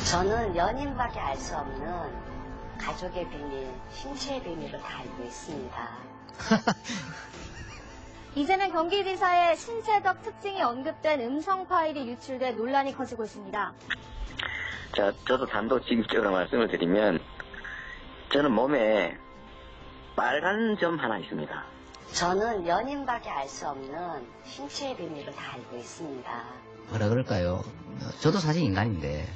저는 연인밖에 알 수 없는 가족의 비밀, 신체의 비밀을 다 알고 있습니다. 이재명 경기지사의 신체적 특징이 언급된 음성 파일이 유출돼 논란이 커지고 있습니다. 자, 저도 단도직입적으로 말씀을 드리면 저는 몸에 빨간 점 하나 있습니다. 저는 연인밖에 알 수 없는 신체의 비밀을 다 알고 있습니다. 뭐라 그럴까요? 저도 사실 인간인데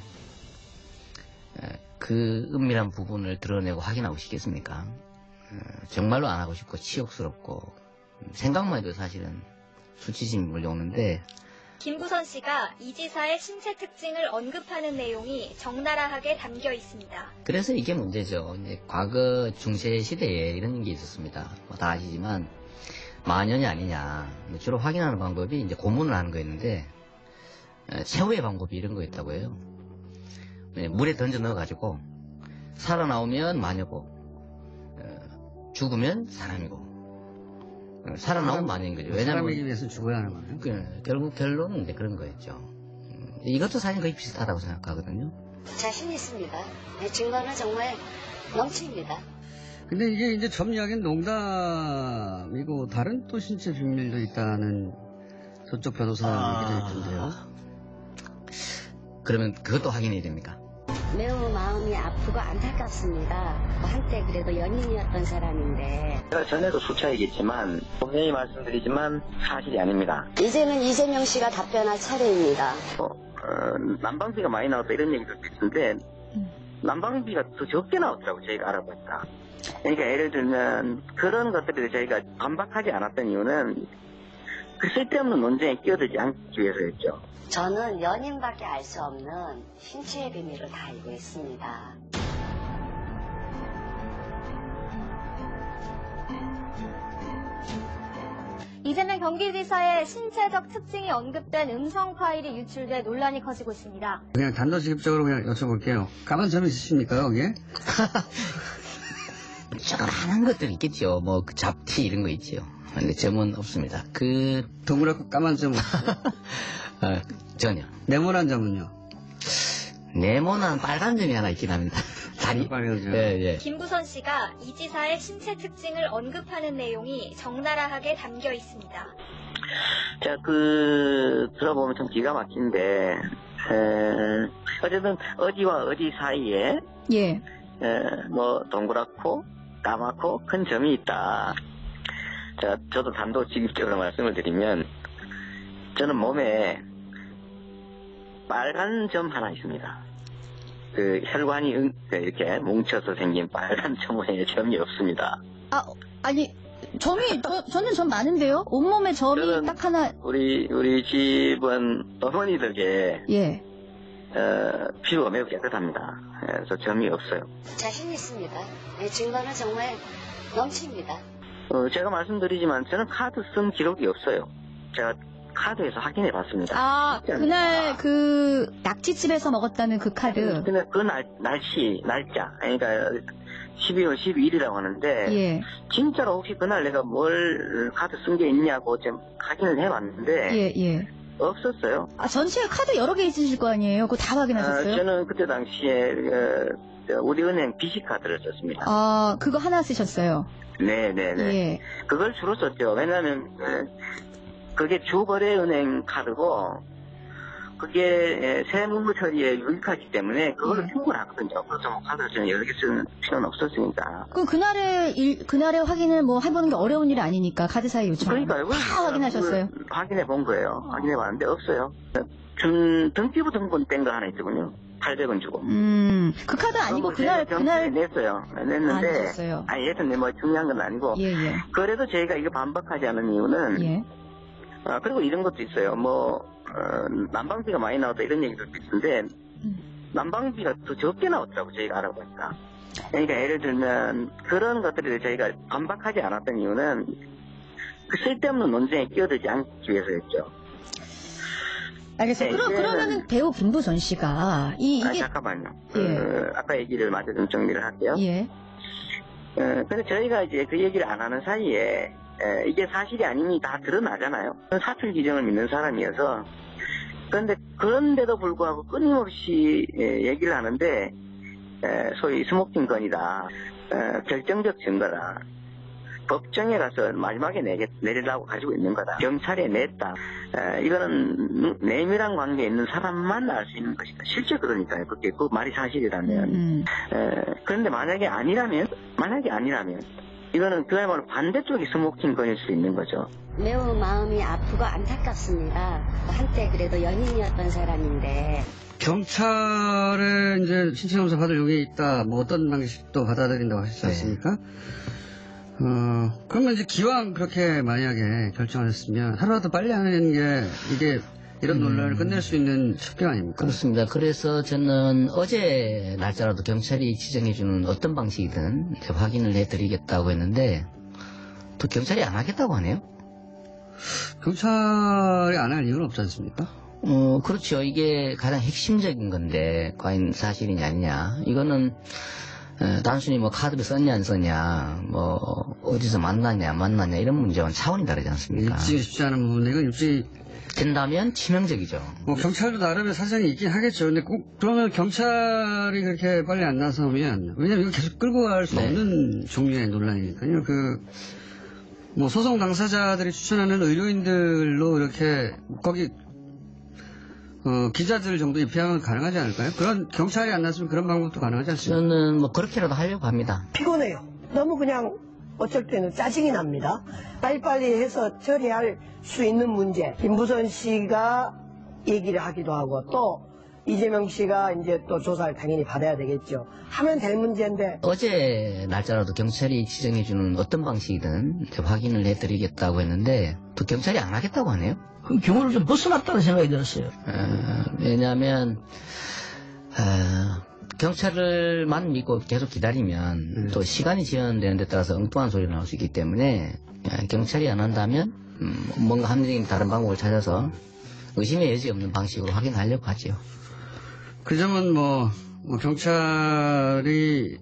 그 은밀한 부분을 드러내고 확인하고 싶겠습니까? 정말로 안 하고 싶고 치욕스럽고 생각만 해도 사실은 수치심이 몰려오는데, 김부선 씨가 이 지사의 신체 특징을 언급하는 내용이 적나라하게 담겨 있습니다. 그래서 이게 문제죠. 이제 과거 중세 시대에 이런 게 있었습니다. 뭐 다 아시지만 만연이 아니냐. 주로 확인하는 방법이 이제 고문을 하는 거였는데 최후의 방법이 이런 거였다고 해요. 물에 던져 넣어가지고 살아나오면 마녀고 죽으면 사람이고, 살아나오면 마녀인 거죠. 왜냐면 사람이기 위해서 죽어야 하는 거예요. 결국 결론은 이제 그런 거였죠. 이것도 사실 거의 비슷하다고 생각하거든요. 자신 있습니다. 증거는 정말 넘칩니다. 근데 이게 이제 점 이야기는 농담이고 다른 또 신체 비밀도 있다는 저쪽 변호사 얘기도 있던데요. 그러면 그것도 확인해야 됩니까? 매우 마음이 아프고 안타깝습니다. 한때 그래도 연인이었던 사람인데. 제가 전에도 수차 얘기했지만 분명히 말씀드리지만 사실이 아닙니다. 이제는 이재명 씨가 답변할 차례입니다. 난방비가 많이 나왔다 이런 얘기도 있는데 난방비가 더 적게 나왔더라고요. 저희가 알아봤다. 그러니까 예를 들면 그런 것들에 저희가 반박하지 않았던 이유는 그 쓸데없는 논쟁에 끼어들지 않기 위해서였죠. 저는 연인밖에 알 수 없는 신체의 비밀을 다 알고 있습니다. 이재명 경기지사의 신체적 특징이 언급된 음성 파일이 유출돼 논란이 커지고 있습니다. 그냥 단도직입적으로 그냥 여쭤볼게요. 까만 점이 있으십니까, 거기에? 조그마한 것들 있겠죠. 뭐 그 잡티 이런 거 있죠. 근데 점은 없습니다. 동그랗고 까만 점은 전혀. 네모난 점은요? 네모난 빨간 점이 하나 있긴 합니다. 다리. 빨간 점. 예. 김부선 씨가 이 지사의 신체 특징을 언급하는 내용이 적나라하게 담겨 있습니다. 자, 들어보면 참 기가 막힌데, 어쨌든 어디와 어디 사이에, 뭐, 동그랗고, 까맣고, 큰 점이 있다. 자, 저도 단도직입적으로 말씀을 드리면, 저는 몸에 빨간 점 하나 있습니다. 혈관이 이렇게 뭉쳐서 생긴 빨간 점 외에 점이 없습니다. 아니, 저는 점 많은데요? 온몸에 점이 딱 하나. 우리 집은 어머니들께 피부가 매우 깨끗합니다. 그래서 점이 없어요. 자신 있습니다. 증거는 정말 넘칩니다. 제가 말씀드리지만 저는 카드 쓴 기록이 없어요. 제가 카드에서 확인해 봤습니다. 그날 그 낙지집에서 먹었다는 그 카드. 근데 그 날짜, 그러니까 12월 12일이라고 하는데, 진짜로 혹시 그날 내가 뭘 카드 쓴 게 있냐고 좀 확인을 해 봤는데, 없었어요. 전체 카드 여러 개 있으실 거 아니에요? 그거 다 확인하셨어요? 저는 그때 당시에 우리은행 BC카드를 썼습니다. 그거 하나 쓰셨어요? 네네네. 그걸 주로 썼죠. 왜냐하면 그게 주거래은행 카드고 그게 세무 처리에 유익하기 때문에 그걸로 충분하거든요. 그래서 뭐 카드를 저는 여러 개 쓰는 필요는 없었으니까. 그날에 확인을 뭐 해보는 게 어려운 일이 아니니까 카드사에 요청. 그러니까요. 다 확인하셨어요? 확인해 본 거예요. 확인해 봤는데 없어요. 등기부 등본 뗀 거 하나 있더군요. 800원 주고. 그 카드 아니고 그날 냈어요. 냈는데 예컨대 뭐 중요한 건 아니고. 그래도 저희가 이거 반박하지 않은 이유는 그리고 이런 것도 있어요. 뭐 난방비가 많이 나왔다 이런 얘기도 있는데 난방비가 더 적게 나왔더라고 저희가 알아보니까. 그러니까 예를 들면 그런 것들에 저희가 반박하지 않았던 이유는 그 쓸데없는 논쟁에 끼어들지 않기 위해서였죠. 알겠어요. 그러면은 배우 김부선 씨가 이게 잠깐만요. 아까 얘기를 마저 좀 정리를 할게요. 근데 저희가 이제 그 얘기를 안 하는 사이에 이게 사실이 아님이 다 드러나잖아요. 사출 기정을 믿는 사람이어서 그런데 그런데도 불구하고 끊임없이 얘기를 하는데 소위 스모킹 건이다. 결정적 증거다. 법정에 가서 마지막에 내리려고 가지고 있는 거다. 경찰에 냈다. 이거는 내밀한 관계에 있는 사람만 알 수 있는 것이다. 실제 그러니까요. 그게 그 말이 사실이라면. 그런데 만약에 아니라면 이거는 그야말로 반대쪽이 스모킹 건일 수 있는 거죠. 매우 마음이 아프고 안타깝습니다. 한때 그래도 연인이었던 사람인데. 경찰에 이제 신체 검사 받을 용이 있다. 뭐 어떤 방식도 받아들인다고 하셨지 않습니까? 그러면 이제 기왕 그렇게 만약에 결정하셨으면 하루라도 빨리 하는 게 이게 이런 논란을 끝낼 수 있는 척결 아닙니까? 그렇습니다. 그래서 저는 어제 날짜라도 경찰이 지정해주는 어떤 방식이든 확인을 해드리겠다고 했는데 또 경찰이 안 하겠다고 하네요. 경찰이 안 할 이유는 없지 않습니까? 그렇죠. 이게 가장 핵심적인 건데 과연 사실이냐 아니냐. 이거는 단순히 뭐 카드를 썼냐 안 썼냐, 뭐 어디서 만났냐 안 만났냐 이런 문제와는 차원이 다르지 않습니까? 입증이 쉽지 않은 부분인데 이건 입증이 된다면 치명적이죠. 뭐 경찰도 나름의 사정이 있긴 하겠죠. 근데 꼭 그러면 경찰이 그렇게 빨리 안 나서면 왜냐면 이거 계속 끌고 갈 수 없는 종류의 논란이니까요. 뭐 소송 당사자들이 추천하는 의료인들로 이렇게 거기 기자들 정도 입회하면 가능하지 않을까요? 그런 경찰이 안 났으면 그런 방법도 가능하지 않습니까? 저는 뭐 그렇게라도 하려고 합니다. 피곤해요. 너무 그냥 어쩔 때는 짜증이 납니다. 빨리빨리 해서 처리할 수 있는 문제. 김부선 씨가 얘기를 하기도 하고 또 이재명 씨가 이제 또 조사를 당연히 받아야 되겠죠. 하면 될 문제인데. 어제 날짜라도 경찰이 지정해주는 어떤 방식이든 확인을 해드리겠다고 했는데 또 경찰이 안 하겠다고 하네요. 그 경우를 좀 벗어났다는 생각이 들었어요. 왜냐하면 경찰을만 믿고 계속 기다리면 또 시간이 지연되는 데 따라서 엉뚱한 소리가 나올 수 있기 때문에 경찰이 안 한다면 뭔가 합리적인 다른 방법을 찾아서 의심의 여지 없는 방식으로 확인하려고 하죠. 그 점은 뭐 경찰이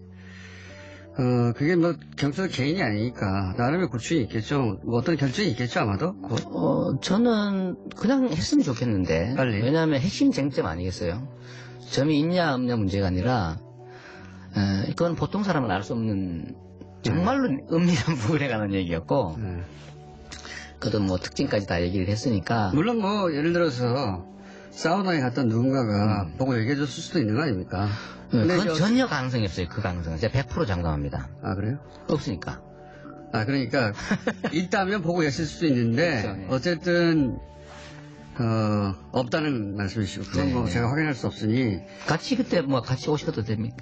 그게 뭐 경찰 개인이 아니니까 나름의 고충이 있겠죠. 뭐 어떤 결정이 있겠죠 아마도. 저는 그냥 했으면 좋겠는데. 빨리. 왜냐하면 핵심 쟁점 아니겠어요. 점이 있냐 없냐 문제가 아니라 그건 보통 사람은 알 수 없는 정말로 은밀한 부분에 관한 얘기였고 그것도 뭐 특징까지 다 얘기를 했으니까. 물론 뭐 예를 들어서 사우나에 갔던 누군가가 보고 얘기해줬을 수도 있는 거 아닙니까? 그건 전혀 가능성이 없어요. 그 가능성은 제가 100% 장담합니다. 아 그래요? 없으니까. 아 그러니까 있다면 보고 했을 수도 있는데 그렇죠, 네. 어쨌든 없다는 말씀이시고 그건 뭐 제가 확인할 수 없으니 같이 그때 뭐 같이 오셔도 됩니다.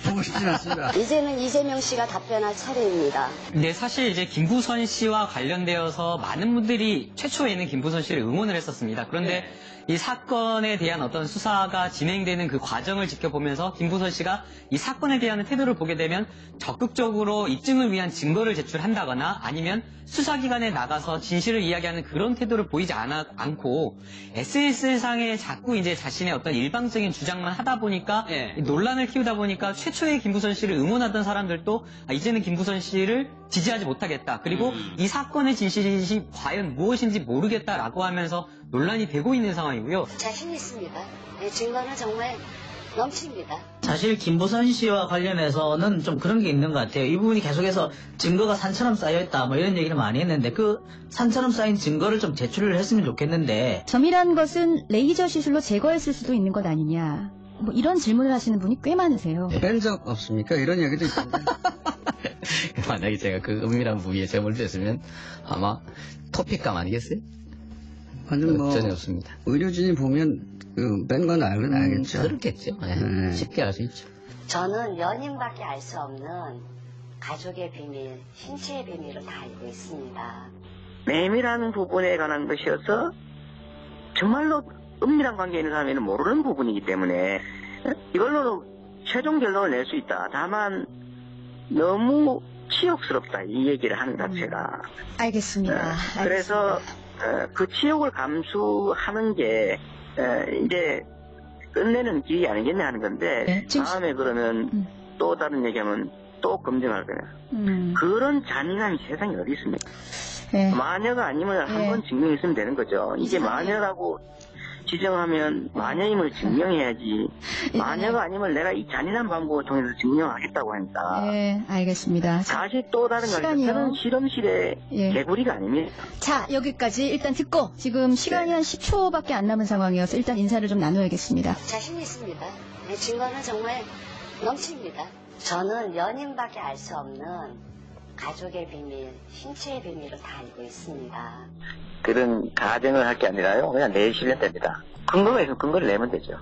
보고 싶진 않습니다. 이제는 이재명 씨가 답변할 차례입니다. 네, 사실 이제 김부선 씨와 관련되어서 많은 분들이 최초에는 김부선 씨를 응원을 했었습니다. 그런데 이 사건에 대한 어떤 수사가 진행되는 그 과정을 지켜보면서 김부선 씨가 이 사건에 대한 태도를 보게 되면 적극적으로 입증을 위한 증거를 제출한다거나 아니면 수사기관에 나가서 진실을 이야기하는 그런 태도를 보이지 않고 SNS상에 자꾸 이제 자신의 어떤 일방적인 주장만 하다 보니까 논란을 키우다 보니까 최초에 김부선 씨를 응원하던 사람들도 이제는 김부선 씨를 지지하지 못하겠다. 그리고 이 사건의 진실이 과연 무엇인지 모르겠다라고 하면서 논란이 되고 있는 상황이고요. 자신 있습니다. 증거는 정말 넘칩니다. 사실 김부선 씨와 관련해서는 좀 그런 게 있는 것 같아요. 이 부분이 계속해서 증거가 산처럼 쌓여있다 뭐 이런 얘기를 많이 했는데 그 산처럼 쌓인 증거를 좀 제출을 했으면 좋겠는데 점이란 것은 레이저 시술로 제거했을 수도 있는 것 아니냐 뭐 이런 질문을 하시는 분이 꽤 많으세요. 뺀 적 없습니까? 이런 얘기도 있던데. 만약에 제가 그 은밀한 부위에 점을 댔으면 아마 토픽감 아니겠어요? 완전 뭐 전혀 없습니다. 의료진이 보면 뺀 건 알겠죠. 그렇겠죠. 네. 쉽게 알 수 있죠. 저는 연인밖에 알 수 없는 가족의 비밀, 신체의 비밀을 다 알고 있습니다. 내밀한 부분에 관한 것이어서 정말로 은밀한 관계에 있는 사람에는 모르는 부분이기 때문에 이걸로 최종 결론을 낼 수 있다. 다만 너무 치욕스럽다 이 얘기를 하는 자체가. 알겠습니다. 그래서 그 치욕을 감수하는 게 이제 끝내는 길이 아니겠냐 하는 건데 다음에 그러면 또 다른 얘기하면 또 검증할 거냐. 그런 잔인한 세상이 어디 있습니까? 마녀가 아니면 한 번 증명했으면 되는 거죠. 이게 마녀라고 지정하면 마녀임을 증명해야지. 예. 마녀가 아니면 내가 이 잔인한 방법을 통해서 증명하겠다고 하니까. 네, 알겠습니다. 사실 또 다른 시간이요. 저는 실험실의 예. 개구리가 아닙니다. 자, 여기까지 일단 듣고 지금 시간이 한 10초밖에 안 남은 상황이어서 일단 인사를 좀 나눠야겠습니다. 자신 있습니다. 증거는 정말 넘칩니다. 저는 연인밖에 알 수 없는 가족의 비밀, 신체의 비밀을 다 알고 있습니다. 그런 가정을 할 게 아니라요. 그냥 내시면 됩니다. 근거가 있으면 근거를 내면 되죠.